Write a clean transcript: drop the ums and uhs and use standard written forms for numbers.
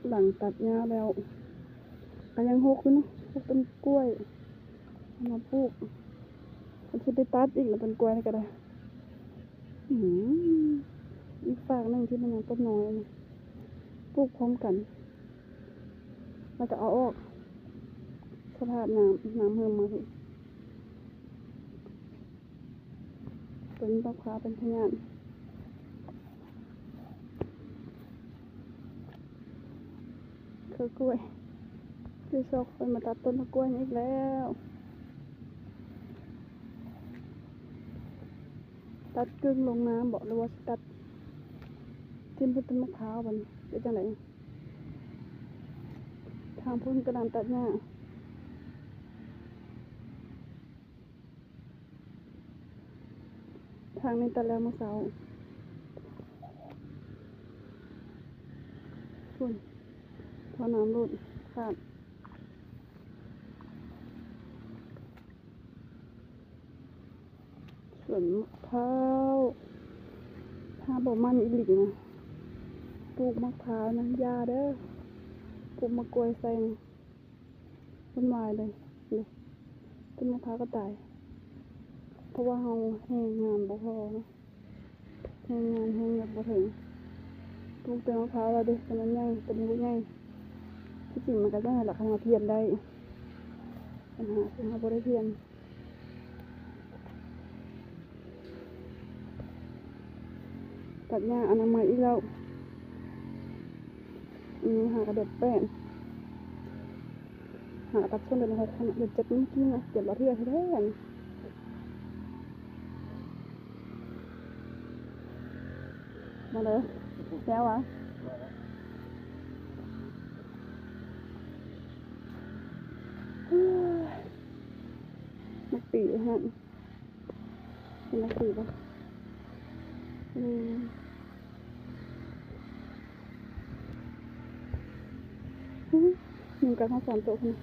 หลังตัดหญ้าแล้วก็ยังหกอยู่เนาะหกต้นกล้วยมาปลูกมันจะไปตัดอีกแล้วต้นกล้วยนี่ก็ได้อีกฝากหนึ่งที่มันยังต้นน้อยนะปลูกพร้อมกันแล้วก็เอาออกสภาพน้ำเพิ่มมาสิต้นมะพร้าวเป็นพยานคือกล้วยคือชอบคนมาตัดต้นกล้วยอีกแล้วตัดกึ่งลงน้ำบอกเลยว่าตัดทิ่มต้นมะพร้าวมันเป็นจังไหนทางพุ่นกระดานตัดหญ้าทางนี้ตัดแล้วเมื่อเช้าส่วนพอน้ำรุดขาดส่วนมะพร้าวถ้าบอกมันอีหลีนะปลูกมะพร้าวนะยาเด้อปลูกมะกล้วยใส่ต้นไม้เลยต้นมะพร้าวก็ตายเพราะว่าเราแห้งงานบ่พอนะแห้งงานแห้งแบบบ่ถึงปลูกต้นมะพร้าวเราดิต้นนั้นใหญ่ต้นนี้ใหญ่ที่จริงมันก็ได้หลักมาเพียนได้ปัญหาคือเราบ่ได้เพียนตัดหญ้าอนามัยอีกแล้วหากระเด็ดแป้นหาตัดส้นเดือน6เดือน7นี่กี้นะ7ละเทื่อแท้ๆมาเลยแล้ววะนักปีฮะเป็นนักปีปะหนึ่งการทำสอนโต๊ะคน